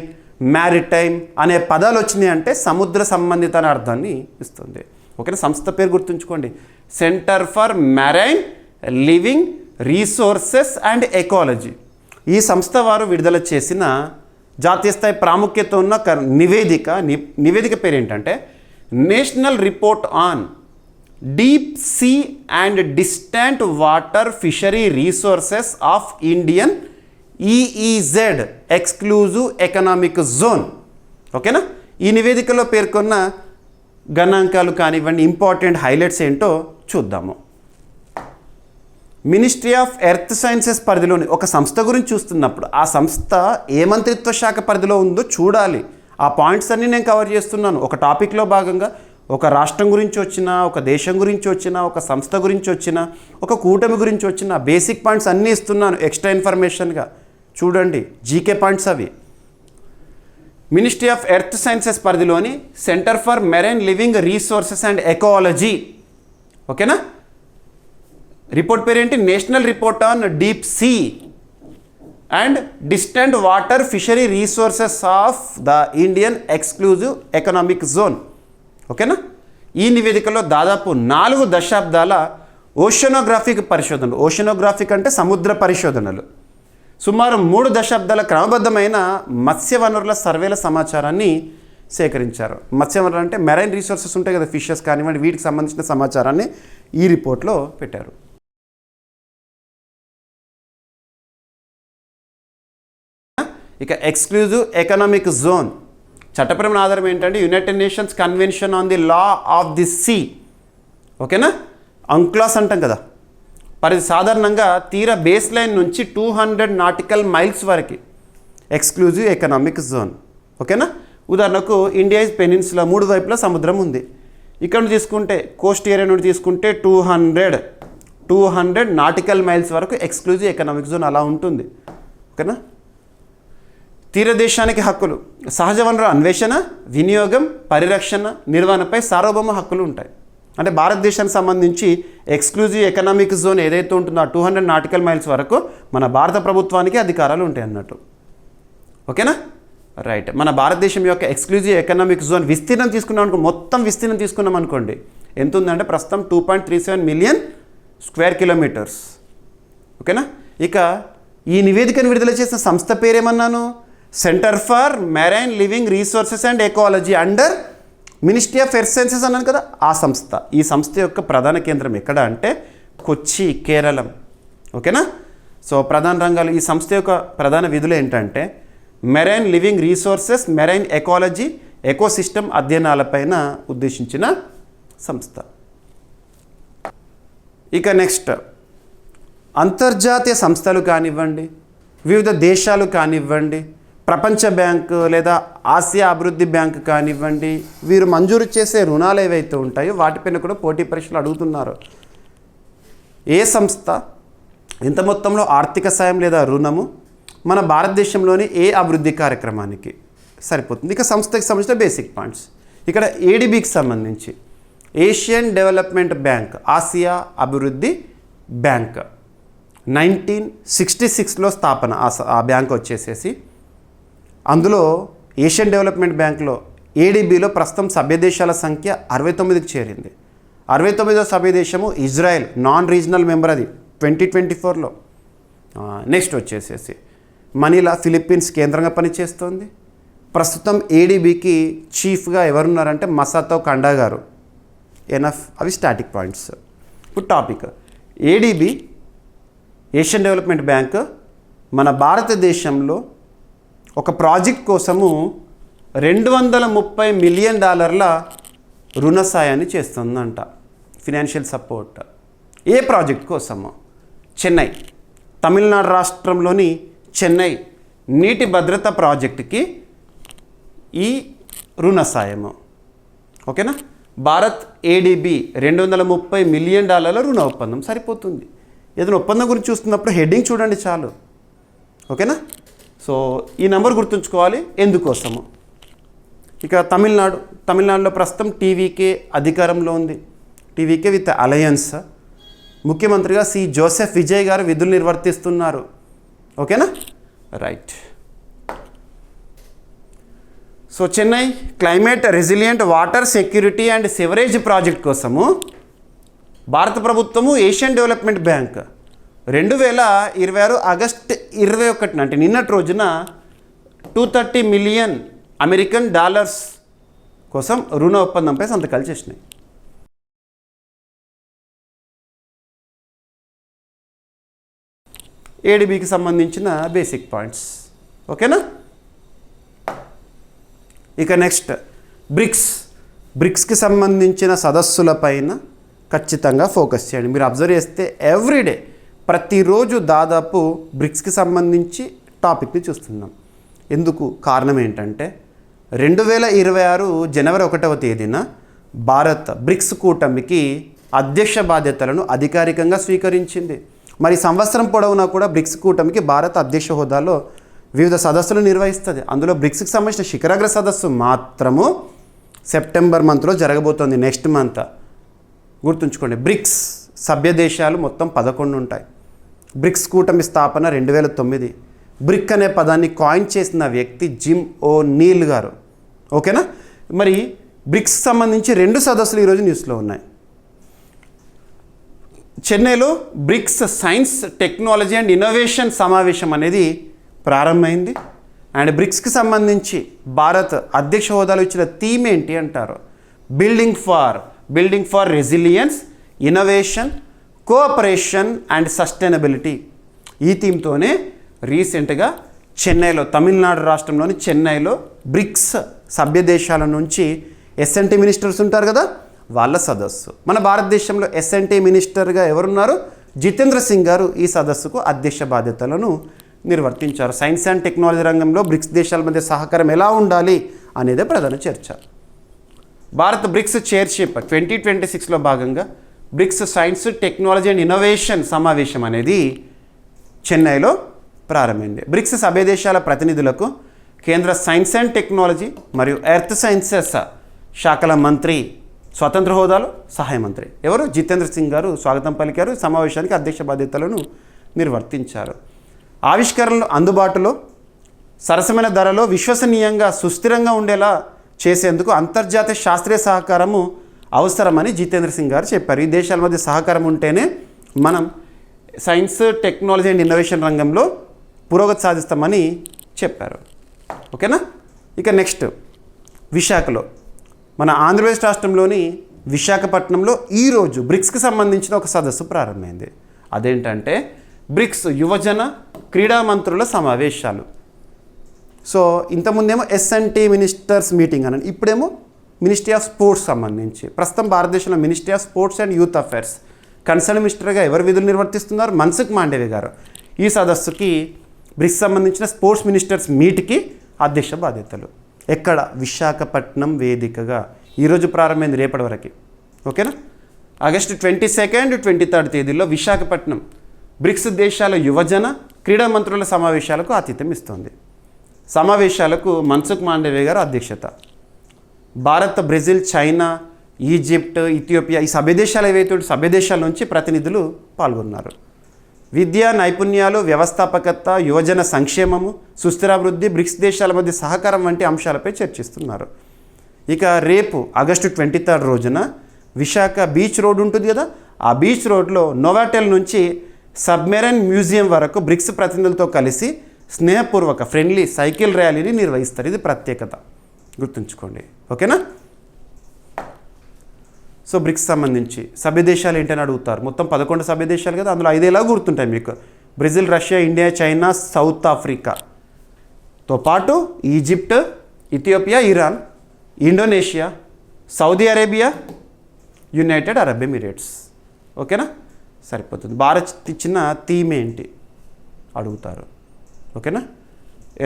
maritime అనే పదాలు వచ్చినాయి అంటే సముద్ర సంబంధిత అనే అర్థాన్ని ఇస్తుంది. ఓకేనా. సంస్థ పేరు గుర్తుంచుకోండి, centre for marine living resources and ecology. ఈ సంస్థ వారు విడుదల చేసిన జాతీయ స్థాయి ప్రాముఖ్యత ఉన్న నివేదిక పేరు ఏంటంటే national report on deep sea and distant water fishery resources of Indian EEZ exclusive economic zone. ఓకేనా. ఈ నివేదికలో పేర్కొన్న గణాంకాలు కానివ్వండి, ఇంపార్టెంట్ హైలైట్స్ ఏంటో చూద్దాము. మినిస్ట్రీ ఆఫ్ ఎర్త్ సైన్సెస్ పరిధిలోని ఒక సంస్థ గురించి చూస్తున్నప్పుడు ఆ సంస్థ ఏ మంత్రిత్వ శాఖ పరిధిలో ఉందో చూడాలి. ఆ పాయింట్స్ అన్నీ నేను కవర్ చేస్తున్నాను. ఒక టాపిక్లో భాగంగా ఒక రాష్ట్రం గురించి వచ్చినా, ఒక దేశం గురించి వచ్చినా, ఒక సంస్థ గురించి వచ్చినా, ఒక కూటమి గురించి వచ్చినా బేసిక్ పాయింట్స్ అన్నీ ఇస్తున్నాను ఎక్స్ట్రా ఇన్ఫర్మేషన్గా. చూడండి, జీకే పాయింట్స్ అవి. మినిస్ట్రీ ఆఫ్ ఎర్త్ సైన్సెస్ పరిధిలోని centre for marine living resources and ecology. ఓకేనా. రిపోర్ట్ పేరేంటి, national report on deep sea and distant water fishery resources of the Indian exclusive economic zone. ఓకేనా. ఈ నివేదికలో దాదాపు 4 దశాబ్దాల ఓషనోగ్రాఫిక్ పరిశోధనలు, ఓషనోగ్రాఫిక్ అంటే సముద్ర పరిశోధనలు, సుమారు 3 దశాబ్దాల క్రమబద్ధమైన మత్స్య వనరుల సర్వేల సమాచారాన్ని సేకరించారు. మత్స్య వనరులు అంటే మెరైన్ రీసోర్సెస్ ఉంటాయి కదా, ఫిషెస్ కానివ్వండి, వీటికి సంబంధించిన సమాచారాన్ని ఈ రిపోర్ట్లో పెట్టారు. ఇక ఎక్స్క్లూజివ్ ఎకనామిక్ జోన్ చట్టపరమైన ఆధారం ఏంటంటే United nations convention on the law of the sea. ఓకేనా, అంక్లాస్ అంటాం కదా. సాధారణంగా తీర బేస్ లైన్ నుంచి 200 నాటికల్ మైల్స్ వరకు ఎక్స్క్లూజివ్ ఎకనామిక్ జోన్. ఓకేనా, ఉదాహరణకు ఇండియా ఇస్ పెనిన్సులా, 3 వైపులా సముద్రం ఉంది. ఇక్కడ నుండి తీసుకుంటే కోస్ట్ ఏరియా నుండి తీసుకుంటే 200 నాటికల్ మైల్స్ వరకు ఎక్స్క్లూజివ్ ఎకనామిక్ జోన్ అలా ఉంటుంది. ఓకేనా, తీరదేశానికి హక్కులు సహజ వనరుల అన్వేషణ, వినియోగం, పరిరక్షణ, నిర్వహణపై సార్వభౌమ హక్కులు ఉంటాయి. అంటే భారతదేశానికి సంబంధించి ఎక్స్క్లూజివ్ ఎకనామిక్ జోన్ ఏదైతే ఉంటుందో 200 నాటికల్ మైల్స్ వరకు మన భారత ప్రభుత్వానికి అధికారాలు ఉంటాయి అన్నట్టు. ఓకేనా, రైట్. మన భారతదేశం యొక్క ఎక్స్క్లూజివ్ ఎకనామిక్ జోన్ విస్తీర్ణం తీసుకున్నాం అనుకో, మొత్తం విస్తీర్ణం తీసుకున్నాం అనుకోండి, ఎంత ఉందంటే ప్రస్తుతం 2.37 మిలియన్ స్క్వేర్ కిలోమీటర్స్. ఓకేనా, ఇక ఈ నివేదికను విడుదల చేసిన సంస్థ పేరేమన్నాను? Centre for marine living resources and ecology under ministry of earth sciences అన్నాను కదా, ఆ సంస్థ. ఈ సంస్థ యొక్క ప్రధాన కేంద్రం ఎక్కడ అంటే కొచ్చి, కేరళం. ఓకేనా, సో ప్రధాన రంగాలు ఈ సంస్థ యొక్క ప్రధాన విధులు ఏంటంటే marine living resources, marine ecology, ecosystem అధ్యయనాలపైన ఉద్దేశించిన సంస్థ. ఇక నెక్స్ట్, అంతర్జాతీయ సంస్థలు కానివ్వండి, వివిధ దేశాలు కానివ్వండి, ప్రపంచ బ్యాంకు లేదా ఆసియా అభివృద్ధి బ్యాంకు కానివ్వండి, వీరు మంజూరు చేసే రుణాలు ఏవైతే ఉంటాయో వాటిపైన కూడా పోటీ పరీక్షలు అడుగుతున్నారు. ఏ సంస్థ ఎంత మొత్తంలో ఆర్థిక సాయం లేదా రుణము మన భారతదేశంలోని ఏ అభివృద్ధి కార్యక్రమానికి సరిపోతుంది? ఇక సంస్థకి సంబంధించిన బేసిక్ పాయింట్స్. ఇక్కడ ఏడీబీకి సంబంధించి ఏషియన్ డెవలప్మెంట్ బ్యాంక్, ఆసియా అభివృద్ధి బ్యాంక్ 1966లో స్థాపన. ఆ బ్యాంక్ వచ్చేసేసి అందులో ఏషియన్ డెవలప్మెంట్ బ్యాంక్లో ఏడీబీలో ప్రస్తుతం సభ్య దేశాల సంఖ్య 69కి చేరింది. 69వ సభ్య దేశము ఇజ్రాయెల్, నాన్ రీజనల్ మెంబర్, అది 2024లో. నెక్స్ట్ వచ్చేసేసి మనీలా, ఫిలిప్పీన్స్ కేంద్రంగా పనిచేస్తోంది. ప్రస్తుతం ఏడీబీకి చీఫ్గా ఎవరున్నారంటే మసాతో కండా గారు. ఎనఫ్, అవి స్టాటిక్ పాయింట్స్. ఇప్పుడు topic, ADB Asian development bank మన భారతదేశంలో ఒక ప్రాజెక్ట్ కోసము $230 మిలియన్ రుణ సాయాన్ని చేస్తుందంట, ఫినాన్షియల్ సపోర్ట్. ఏ ప్రాజెక్ట్ కోసము? చెన్నై, తమిళనాడు రాష్ట్రంలోని చెన్నై నీటి భద్రత ప్రాజెక్టుకి ఈ రుణ సాయము. ఓకేనా, భారత్ ఏడీబీ $230 మిలియన్ రుణ ఒప్పందం సరిపోతుంది. ఏదైనా ఒప్పందం గురించి చూస్తున్నప్పుడు హెడ్డింగ్ చూడండి చాలు. ఓకేనా, సో ఈ నెంబర్ గుర్తుంచుకోవాలి ఎందుకోసము. ఇక తమిళనాడులో ప్రస్తుతం టీవీకే అధికారంలో ఉంది. TVK with alliance. ముఖ్యమంత్రిగా సి జోసెఫ్ విజయ్ గారు విధులు నిర్వర్తిస్తున్నారు. ఓకేనా, right. So Chennai climate resilient water security and sewerage project కోసము భారత ప్రభుత్వము ఏషియన్ డెవలప్మెంట్ బ్యాంక్ 2026 ఆగస్టు 21 అంటే నిన్నటి రోజున $230 మిలియన్ కోసం రుణ ఒప్పందంపై సంతకాలు చేసినాయి. ఏడీబీకి సంబంధించిన బేసిక్ పాయింట్స్. ఓకేనా, ఇక నెక్స్ట్ బ్రిక్స్కి సంబంధించిన సదస్సులపైన ఖచ్చితంగా ఫోకస్ చేయండి. మీరు అబ్జర్వ్ చేస్తే ఎవ్రీడే ప్రతిరోజు దాదాపు బ్రిక్స్కి సంబంధించి టాపిక్ని చూస్తున్నాం. ఎందుకు? కారణం ఏంటంటే 2026 జనవరి 1వ తేదీన భారత్ బ్రిక్స్ కూటమికి అధ్యక్ష బాధ్యతలను అధికారికంగా స్వీకరించింది. మరి సంవత్సరం పొడవునా కూడా బ్రిక్స్ కూటమికి భారత్ అధ్యక్ష హోదాలో వివిధ సదస్సులు నిర్వహిస్తుంది. అందులో బ్రిక్స్కి సంబంధించిన శిఖరాగ్ర సదస్సు మాత్రము సెప్టెంబర్ మంత్లో జరగబోతోంది, నెక్స్ట్ మంత్. గుర్తుంచుకోండి, బ్రిక్స్ సభ్య దేశాలు మొత్తం 11 ఉంటాయి. బ్రిక్స్ కూటమి స్థాపన 2009. బ్రిక్ అనే పదాన్ని కాయిన్ చేసిన వ్యక్తి జిమ్ ఓనీల్ గారు. ఓకేనా, మరి బ్రిక్స్ సంబంధించి 2 సదస్సులు ఈరోజు న్యూస్లో ఉన్నాయి. చెన్నైలో BRICS science technology and innovation సమావేశం అనేది ప్రారంభమైంది. అండ్ బ్రిక్స్కి సంబంధించి భారత్ అధ్యక్ష హోదాలో ఇచ్చిన థీమ్ ఏంటి అంటారు? Building for resilience, innovation, cooperation and sustainability. ఈ థీమ్తోనే రీసెంట్గా చెన్నైలో, తమిళనాడు రాష్ట్రంలోని చెన్నైలో బ్రిక్స్ సభ్య దేశాల నుంచి ఎస్ఎన్టీ మినిస్టర్స్ ఉంటారు కదా, వాళ్ళ సదస్సు. మన భారతదేశంలో ఎస్ఎన్టీ మినిస్టర్గా ఎవరున్నారు? జితేంద్ర సింగ్ గారు ఈ సదస్సుకు అధ్యక్ష బాధ్యతలను నిర్వర్తించారు. సైన్స్ అండ్ టెక్నాలజీ రంగంలో బ్రిక్స్ దేశాల మధ్య సహకారం ఎలా ఉండాలి అనేదే ప్రధాన చర్చ. భారత్ బ్రిక్స్ చైర్షిప్ 2026లో భాగంగా BRICS science technology and innovation సమావేశం అనేది చెన్నైలో ప్రారంభమైంది. బ్రిక్స్ సభ్య దేశాల ప్రతినిధులకు కేంద్ర సైన్స్ అండ్ టెక్నాలజీ మరియు ఎర్త్ సైన్సెస్ శాఖల మంత్రి, స్వతంత్ర హోదాలో సహాయ మంత్రి ఎవరు? జితేంద్ర సింగ్ గారు స్వాగతం పలికారు. సమావేశానికి అధ్యక్ష బాధ్యతలను నిర్వర్తించారు. ఆవిష్కరణలు అందుబాటులో, సరసమైన ధరలో, విశ్వసనీయంగా, సుస్థిరంగా ఉండేలా చేసేందుకు అంతర్జాతీయ శాస్త్రీయ సహకారము అవసరమని జితేంద్ర సింగ్ గారు చెప్పారు. ఈ దేశాల మధ్య సహకారం ఉంటేనే మనం సైన్స్, టెక్నాలజీ అండ్ ఇన్నోవేషన్ రంగంలో పురోగతి సాధిస్తామని చెప్పారు. ఓకేనా? ఇక నెక్స్ట్, విశాఖలో, మన ఆంధ్రప్రదేశ్ రాష్ట్రంలోని విశాఖపట్నంలో ఈరోజు బ్రిక్స్కి సంబంధించిన ఒక సదస్సు ప్రారంభమైంది. అదేంటంటే బ్రిక్స్ యువజన క్రీడా మంత్రుల సమావేశాలు. సో ఇంతకుముందేమో ఎస్ఎన్టీ మినిస్టర్స్ మీటింగ్ అని, ఇప్పుడేమో మినిస్ట్రీ ఆఫ్ స్పోర్ట్స్ సంబంధించి. ప్రస్తుతం భారతదేశంలో ministry of sports and youth affairs concern మినిస్టర్గా ఎవరు విధులు నిర్వర్తిస్తున్నారు? మన్సుఖ్ మాండవ్య గారు. ఈ సదస్సుకి బ్రిక్స్ సంబంధించిన స్పోర్ట్స్ మినిస్టర్స్ మీట్కి అధ్యక్ష బాధ్యతలు. ఎక్కడ? విశాఖపట్నం వేదికగా. ఈరోజు ప్రారంభమైంది, రేపటి వరకు. ఓకేనా? ఆగస్టు 22, 23 తేదీల్లో విశాఖపట్నం బ్రిక్స్ దేశాల యువజన క్రీడా మంత్రుల సమావేశాలకు ఆతిథ్యం ఇస్తోంది. సమావేశాలకు మన్సుఖ్ మాండవ్య గారు అధ్యక్షత. Bharat, Brazil, China, Egypt, Ethiopia, ఈ సభ్య దేశాలు ఏవైతే సభ్య దేశాల నుంచి ప్రతినిధులు పాల్గొన్నారు. విద్య, నైపుణ్యాలు, వ్యవస్థాపకత, యువజన సంక్షేమము, సుస్థిరాభివృద్ధి, బ్రిక్స్ దేశాల మధ్య సహకారం వంటి అంశాలపై చర్చిస్తున్నారు. ఇక రేపు ఆగస్టు 23 రోజున విశాఖ బీచ్ రోడ్ ఉంటుంది కదా, ఆ బీచ్ రోడ్లో నోవాటెల్ నుంచి సబ్మెరైన్ మ్యూజియం వరకు బ్రిక్స్ ప్రతినిధులతో కలిసి స్నేహపూర్వక ఫ్రెండ్లీ సైకిల్ ర్యాలీని నిర్వహిస్తారు. ఇది ప్రత్యేకత, గుర్తుంచుకోండి. ఓకేనా? సో బ్రిక్స్ సంబంధించి సభ్య దేశాలు ఏంటని అడుగుతారు. మొత్తం 11 సభ్య దేశాలు కదా, అందులో 5 ఎలా గుర్తుంటాయి మీకు? Brazil, Russia, India, China, South ఆఫ్రికాతో పాటు Egypt, Ethiopia, Iran, Indonesia, Saudi Arabia, United Arab Emirates. ఓకేనా? సరిపోతుంది. భారత్ ఇచ్చిన థీమ్ ఏంటి అడుగుతారు. ఓకేనా?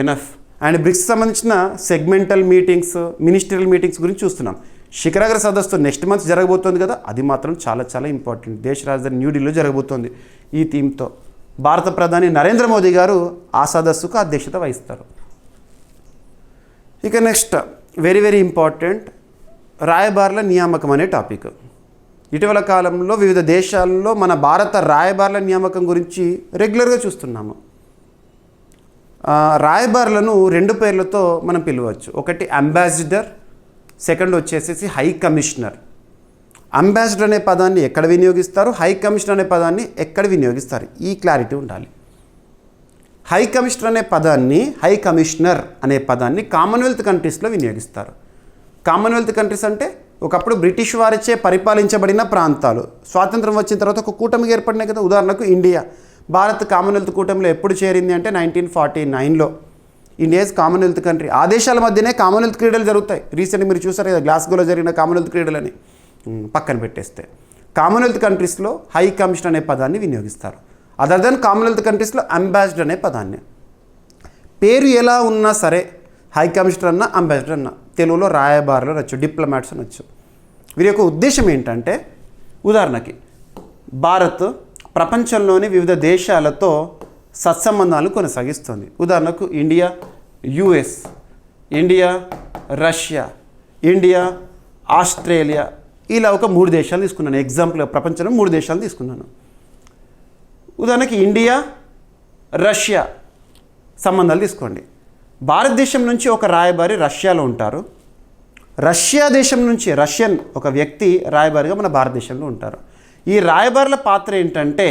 ఎనఫ్. అండ్ బ్రిక్స్ సంబంధించిన సెగ్మెంటల్ మీటింగ్స్, మినిస్ట్రియల్ మీటింగ్స్ గురించి చూస్తున్నాం. శిఖరాగ్ర సదస్సు నెక్స్ట్ మంత్ జరగబోతోంది కదా, అది మాత్రం చాలా చాలా ఇంపార్టెంట్. దేశ రాజధాని న్యూఢిల్లీలో జరగబోతోంది. ఈ థీమ్తో భారత ప్రధాని నరేంద్ర మోదీ గారు ఆ సదస్సుకు అధ్యక్షత వహిస్తారు. ఇక నెక్స్ట్ వెరీ వెరీ ఇంపార్టెంట్, రాయబారుల నియామకం అనే టాపిక్. ఇటీవల కాలంలో వివిధ దేశాల్లో మన భారత రాయబారుల నియామకం గురించి రెగ్యులర్గా చూస్తున్నాము. రాయబారులను 2 పేర్లతో మనం పిలవచ్చు. ఒకటి అంబాసిడర్, సెకండ్ వచ్చేసేసి హై కమిషనర్. అంబాసిడర్ అనే పదాన్ని ఎక్కడ వినియోగిస్తారు, హై కమిషనర్ అనే పదాన్ని ఎక్కడ వినియోగిస్తారు, ఈ క్లారిటీ ఉండాలి. హై కమిషనర్ అనే పదాన్ని కామన్వెల్త్ కంట్రీస్లో వినియోగిస్తారు. కామన్వెల్త్ కంట్రీస్ అంటే ఒకప్పుడు బ్రిటిష్ వారిచే పరిపాలించబడిన ప్రాంతాలు. స్వాతంత్రం వచ్చిన తర్వాత ఒక కూటమిగా ఏర్పడినాయి కదా. ఉదాహరణకు ఇండియా, భారత్ కామన్వెల్త్ కూటమిలో ఎప్పుడు చేరింది అంటే 1949లో. India is Commonwealth country. ఆ దేశాల మధ్యనే కామన్వెల్త్ క్రీడలు జరుగుతాయి. రీసెంట్గా మీరు చూసారు కదా, గ్లాస్గోలో జరిగిన కామన్వెల్త్ క్రీడలని పక్కన పెట్టేస్తే. కామన్వెల్త్ కంట్రీస్లో హై కమిషనర్ అనే పదాన్ని వినియోగిస్తారు. అదర్ దెన్ కామన్వెల్త్ కంట్రీస్లో అంబాసిడర్ అనే పదాన్ని. పేరు ఎలా ఉన్నా సరే, హై కమిషనర్ అన్న, అంబాసిడర్ అన్న, తెలుగులో రాయబారులు అనొచ్చు, డిప్లొమాట్స్ అనొచ్చు. వీరి యొక్క ఉద్దేశం ఏంటంటే, ఉదాహరణకి భారత్ ప్రపంచంలోని వివిధ దేశాలతో సత్సంబంధాలు కొనసాగిస్తుంది. ఉదాహరణకు India, US, India, Russia, India, Australia, ఇలా ఒక 3 దేశాలు తీసుకున్నాను. ఎగ్జాంపుల్, ప్రపంచంలో 3 దేశాలు తీసుకున్నాను. ఉదాహరణకి ఇండియా, రష్యా సంబంధాలు తీసుకోండి. భారతదేశం నుంచి ఒక రాయబారి రష్యాలో ఉంటారు. రష్యా దేశం నుంచి రష్యన్ ఒక వ్యక్తి రాయబారిగా మన భారతదేశంలో ఉంటారు. ఈ రాయబారుల పాత్ర ఏంటంటే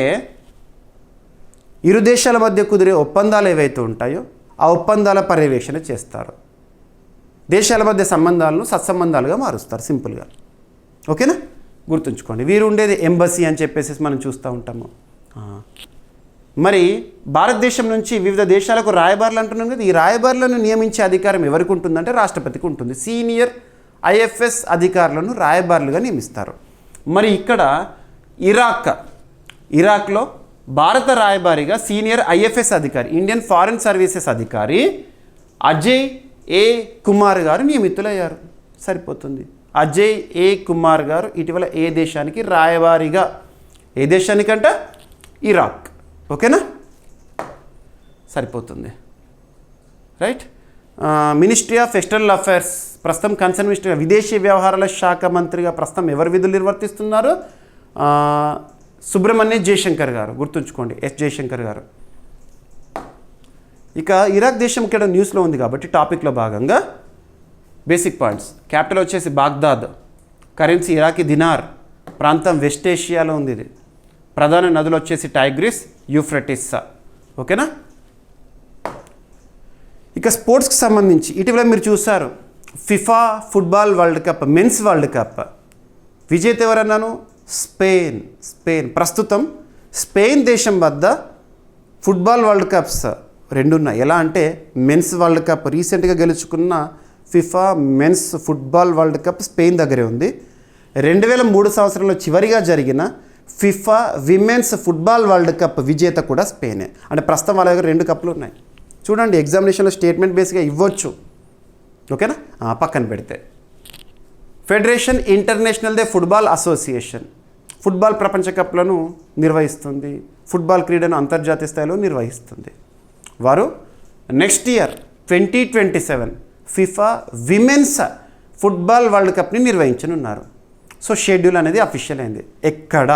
ఇరు దేశాల మధ్య కుదిరే ఒప్పందాలు ఏవైతే ఉంటాయో ఆ ఒప్పందాల పర్యవేక్షణ చేస్తారు. దేశాల మధ్య సంబంధాలను సత్సంబంధాలుగా మారుస్తారు సింపుల్గా. ఓకేనా, గుర్తుంచుకోండి. వీరు ఉండేది ఎంబసీ అని చెప్పేసి మనం చూస్తూ ఉంటాము. మరి భారతదేశం నుంచి వివిధ దేశాలకు రాయబారులు అంటున్నాం కదా, ఈ రాయబారులను నియమించే అధికారం ఎవరికి ఉంటుందంటే రాష్ట్రపతికి ఉంటుంది. సీనియర్ ఐఎఫ్ఎస్ అధికారులను రాయబారులుగా నియమిస్తారు. మరి ఇక్కడ ఇరాక్లో భారత రాయబారిగా సీనియర్ ఐఎఫ్ఎస్ అధికారి, ఇండియన్ ఫారిన్ సర్వీసెస్ అధికారి అజయ్ ఏ కుమార్ గారు నియమితులయ్యారు. సరిపోతుంది. అజయ్ ఏ కుమార్ గారు ఇటీవల ఏ దేశానికి రాయబారిగా, ఏ దేశానికంట? ఇరాక్. ఓకేనా, సరిపోతుంది. Right. Ministry of external affairs ప్రస్తుతం కన్సర్న్ మినిస్టర్ విదేశీ వ్యవహారాల శాఖ మంత్రిగా ప్రస్తుతం ఎవరు విధులు నిర్వర్తిస్తున్నారు? సుబ్రహ్మణ్య జయశంకర్ గారు. గుర్తుంచుకోండి, ఎస్ జయశంకర్ గారు. ఇక ఇరాక్ దేశం ఇక్కడ న్యూస్లో ఉంది కాబట్టి టాపిక్లో భాగంగా బేసిక్ పాయింట్స్. క్యాపిటల్ వచ్చేసి బాగ్దాద్, కరెన్సీ ఇరాకీ దినార్, ప్రాంతం వెస్ట్ ఏషియాలో ఉంది. ఇది ప్రధాన నదులు వచ్చేసి టైగ్రిస్, యూఫ్రటిస్. ఓకేనా. ఇక స్పోర్ట్స్కి సంబంధించి ఇటీవల మీరు చూసారు FIFA football world cup, men's world cup విజేత ఎవరన్నాను? స్పెయిన్. ప్రస్తుతం స్పెయిన్ దేశం వద్ద ఫుట్బాల్ వరల్డ్ కప్స్ 2 ఉన్నాయి. ఎలా అంటే మెన్స్ వరల్డ్ కప్ రీసెంట్గా గెలుచుకున్న FIFA men's football world cup Spain దగ్గరే ఉంది. 2003 సంవత్సరంలో చివరిగా జరిగిన FIFA women's football world cup విజేత కూడా స్పెయినే. అంటే ప్రస్తుతం వాళ్ళ దగ్గర 2 కప్పులు ఉన్నాయి. చూడండి, ఎగ్జామినేషన్లో స్టేట్మెంట్ బేస్గా ఇవ్వచ్చు. ఓకేనా, పక్కన పెడితే Federation International de Football Association football ప్రపంచ కప్లను నిర్వహిస్తుంది. ఫుట్బాల్ క్రీడను అంతర్జాతీయ స్థాయిలో నిర్వహిస్తుంది. వారు next year 2027 FIFA women's football world కప్ని నిర్వహించనున్నారు. సో షెడ్యూల్ అనేది అఫీషియల్ అయింది. ఎక్కడ,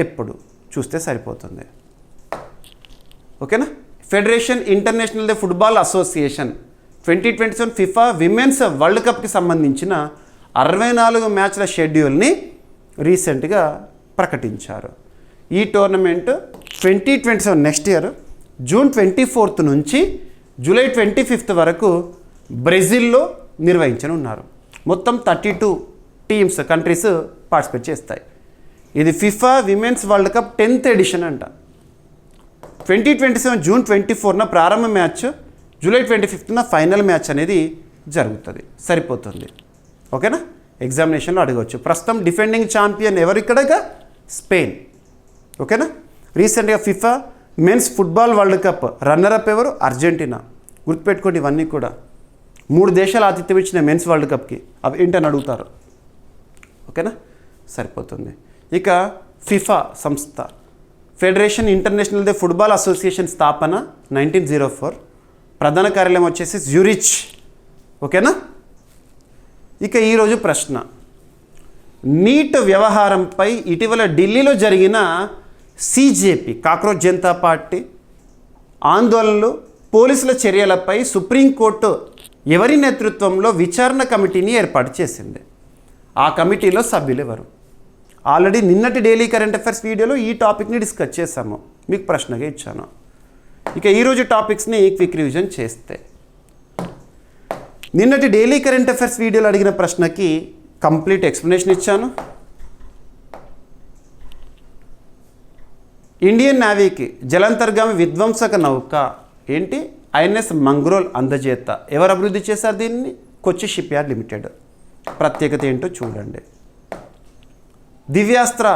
ఎప్పుడు చూస్తే సరిపోతుంది. ఓకేనా. Federation International de Football Association 2027 FIFA women's world కప్కి సంబంధించిన 64 మ్యాచ్ల షెడ్యూల్ని రీసెంట్గా ప్రకటించారు. ఈ టోర్నమెంట్ 2027 నెక్స్ట్ ఇయర్ జూన్ 24 నుంచి జూలై 25 వరకు బ్రెజిల్లో నిర్వహించనున్నారు. మొత్తం 32 టీమ్స్ కంట్రీస్ పార్టిసిపేట్ చేస్తాయి. ఇది FIFA women's world cup 10th edition అంట. 2027 జూన్ 24న ప్రారంభ మ్యాచ్, జూలై 25న ఫైనల్ మ్యాచ్ అనేది జరుగుతుంది. సరిపోతుంది. ఓకేనా, ఎగ్జామినేషన్లో అడగవచ్చు. ప్రస్తుతం డిఫెండింగ్ ఛాంపియన్ ఎవరు ఇక్కడగా? స్పెయిన్. ఓకేనా. రీసెంట్గా FIFA men's football world cup runner-up ఎవరు? అర్జెంటీనా. గుర్తుపెట్టుకోండి, ఇవన్నీ కూడా 3 దేశాలు ఆతిథ్యం ఇచ్చిన మెన్స్ వరల్డ్ కప్కి అవి ఏంటని అడుగుతారు. ఓకేనా, సరిపోతుంది. ఇక ఫిఫా సంస్థ federation International de Football association స్థాపన 1904. ప్రధాన కార్యాలయం వచ్చేసి జ్యూరిచ్. ఓకేనా. ఇక ఈరోజు ప్రశ్న, నీట్ వ్యవహారంపై ఇటీవల ఢిల్లీలో జరిగిన సిజేపీ కాక్రోచ్ జనతా పార్టీ ఆందోళనలు, పోలీసుల చర్యలపై సుప్రీంకోర్టు ఎవరి నేతృత్వంలో విచారణ కమిటీని ఏర్పాటు చేసింది? ఆ కమిటీలో సభ్యులు ఎవరు? ఆల్రెడీ నిన్నటి డైలీ కరెంట్ అఫైర్స్ వీడియోలో ఈ టాపిక్ని డిస్కస్ చేశాము, మీకు ప్రశ్నగా ఇచ్చాను. ఇక ఈరోజు టాపిక్స్ని క్విక్ రివిజన్ చేస్తే, నిన్నటి డైలీ కరెంట్ అఫైర్స్ వీడియోలో అడిగిన ప్రశ్నకి కంప్లీట్ ఎక్స్ప్లెనేషన్ ఇచ్చాను. ఇండియన్ నేవీకి జలాంతర్గామి విధ్వంసక నౌక ఏంటి? ఐఎన్ఎస్ మంగ్రోల్ అందజేత. ఎవరు అభివృద్ధి చేశారు దీన్ని? కొచ్చి షిప్ యార్డ్ లిమిటెడ్. ప్రత్యేకత ఏంటో చూడండి. దివ్యాస్త్ర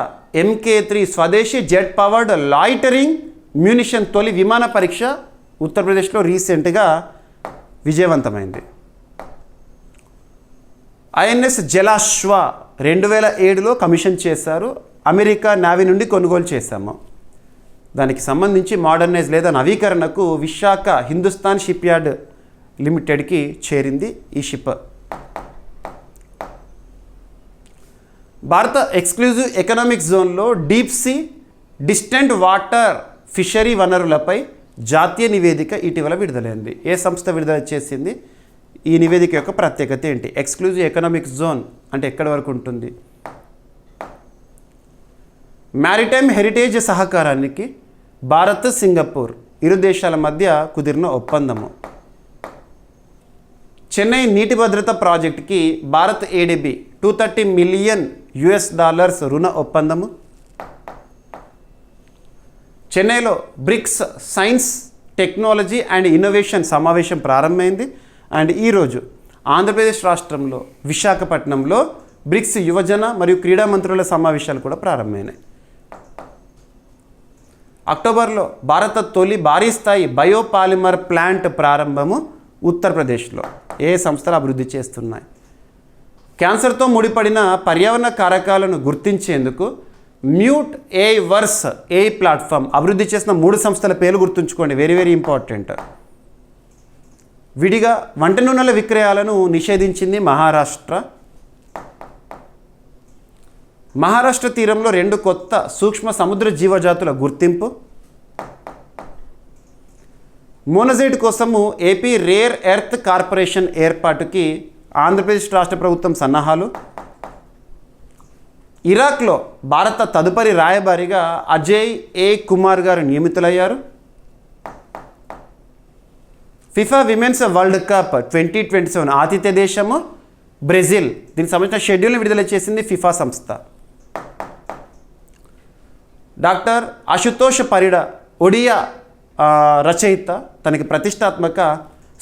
MK3 స్వదేశీ జెట్ పవర్డ్ లాయిటరింగ్ మ్యూనిషన్ తొలి విమాన పరీక్ష ఉత్తరప్రదేశ్లో రీసెంట్గా విజయవంతమైంది. ఐఎన్ఎస్ జలాశ్వ 2007లో కమిషన్ చేశారు. అమెరికా నేవీ నుండి కొనుగోలు చేశాము. దానికి సంబంధించి మోడర్నైజ్ లేదా నవీకరణకు విశాఖ హిందుస్థాన్ షిప్ యార్డ్ లిమిటెడ్కి చేరింది ఈ షిప్. భారత ఎక్స్క్లూజివ్ ఎకనామిక్ జోన్లో deep sea distant water fishery వనరులపై జాతీయ నివేదిక ఇటీవల విడుదలైంది. ఏ సంస్థ విడుదల చేసింది? ఈ నివేదిక యొక్క ప్రత్యేకత ఏంటి? ఎక్స్క్లూజివ్ ఎకనామిక్ జోన్ అంటే ఎక్కడి వరకు ఉంటుంది? మ్యారిటైమ్ హెరిటేజ్ సహకారానికి భారత్ సింగపూర్ ఇరు దేశాల మధ్య కుదిరిన ఒప్పందము. చెన్నై నీటి భద్రత ప్రాజెక్టుకి భారత్ ఏడీబీ $230 మిలియన్ రుణ ఒప్పందము. చెన్నైలో BRICS science technology and innovation సమావేశం ప్రారంభమైంది. అండ్ ఈరోజు ఆంధ్రప్రదేశ్ రాష్ట్రంలో విశాఖపట్నంలో బ్రిక్స్ యువజన మరియు క్రీడా మంత్రుల సమావేశాలు కూడా ప్రారంభమైనాయి. అక్టోబర్లో భారత తొలి భారీ స్థాయి బయోపాలిమర్ ప్లాంట్ ప్రారంభము ఉత్తరప్రదేశ్లో. ఏ సంస్థలు అభివృద్ధి చేస్తున్నాయి? క్యాన్సర్తో ముడిపడిన పర్యావరణ కారకాలను గుర్తించేందుకు mute AI verse AI platform అభివృద్ధి చేసిన 3 సంస్థల పేర్లు గుర్తుంచుకోండి, వెరీ వెరీ ఇంపార్టెంట్. విడిగా వంట నూనెల విక్రయాలను నిషేధించింది మహారాష్ట్ర. మహారాష్ట్ర తీరంలో 2 కొత్త సూక్ష్మ సముద్ర జీవజాతుల గుర్తింపు. మోనజైట్ కోసము ఏపీ రేర్ ఎర్త్ కార్పొరేషన్ ఏర్పాటుకి ఆంధ్రప్రదేశ్ రాష్ట్ర ప్రభుత్వం సన్నాహాలు. ఇరాక్లో భారత తదుపరి రాయబారిగా అజయ్ ఏ కుమార్ గారు నియమితులయ్యారు. ఫిఫా విమెన్స్ వరల్డ్ కప్ 2027 ఆతిథ్య దేశము బ్రెజిల్. దీనికి సంబంధించిన షెడ్యూల్ని విడుదల చేసింది ఫిఫా సంస్థ. డాక్టర్ అశుతోష్ పరిడా ఒడియా రచయిత, తనకి ప్రతిష్టాత్మక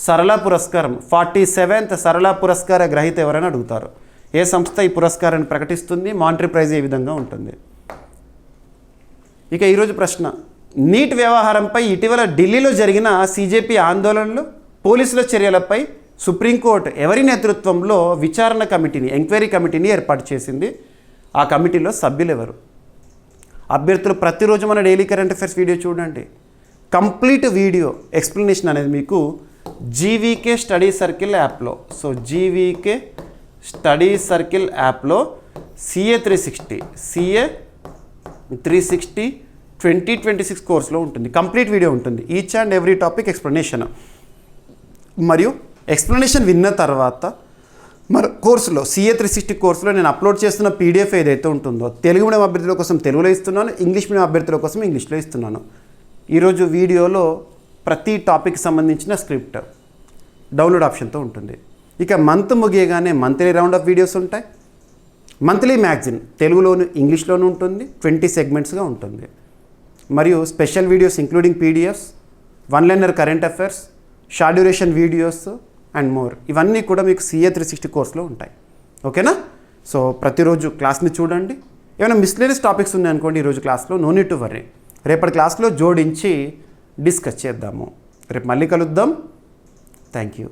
సరళ పురస్కారం 47th సరళ పురస్కార గ్రహీత ఎవరైనా అడుగుతారు. ఏ సంస్థ ఈ పురస్కారాన్ని ప్రకటిస్తుంది? మాంట్రీ ప్రైజ్ ఏ విధంగా ఉంటుంది? ఇక ఈరోజు ప్రశ్న, నీట్ వ్యవహారంపై ఇటీవల ఢిల్లీలో జరిగిన సిజేపీ ఆందోళనలు, పోలీసుల చర్యలపై సుప్రీంకోర్టు ఎవరి నేతృత్వంలో విచారణ కమిటీని, ఎంక్వైరీ కమిటీని ఏర్పాటు చేసింది? ఆ కమిటీలో సభ్యులు ఎవరు? అభ్యర్థులు ప్రతిరోజు మన డైలీ కరెంట్ అఫైర్స్ వీడియో చూడండి. కంప్లీట్ వీడియో ఎక్స్ప్లెనేషన్ అనేది మీకు జీవీకే స్టడీ సర్కిల్ యాప్లో, సో జీవీకే స్టడీ సర్కిల్ యాప్లో CA 360 2026 కోర్సులో ఉంటుంది. కంప్లీట్ వీడియో ఉంటుంది, each and every topic explanation. మరియు ఎక్స్ప్లెనేషన్ విన్న తర్వాత మన కోర్సులో CA 360 కోర్సులో నేను అప్లోడ్ చేస్తున్న PDF ఏదైతే ఉంటుందో తెలుగు మీడియం అభ్యర్థుల కోసం తెలుగులో ఇస్తున్నాను, ఇంగ్లీష్ మీడియం అభ్యర్థుల కోసం ఇంగ్లీష్లో ఇస్తున్నాను. ఈరోజు వీడియోలో ప్రతి టాపిక్ సంబంధించిన స్క్రిప్ట్ డౌన్లోడ్ ఆప్షన్తో ఉంటుంది. ఇక మంత్ ముగియగానే మంత్లీ రౌండ్ ఆఫ్ వీడియోస్ ఉంటాయి. మంత్లీ మ్యాగజైన్ తెలుగులోను ఇంగ్లీష్లోనూ ఉంటుంది, 20 సెగ్మెంట్స్గా ఉంటుంది. మరియు special videos including PDFs, one liner current affairs, short duration videos and more. ఇవన్నీ కూడా మీకు CA 360 కోర్సులో ఉంటాయి. ఓకేనా? సో ప్రతిరోజు క్లాస్ని చూడండి. ఏమైనా మిస్లేనియస్ టాపిక్స్ ఉన్నాయనుకోండి ఈరోజు క్లాస్లో, నో నీడ్ టు వర్రీ, రేపటి క్లాస్లో జోడించి డిస్కస్ చేద్దాము. రేపు మళ్ళీ కలుద్దాం. Thank you.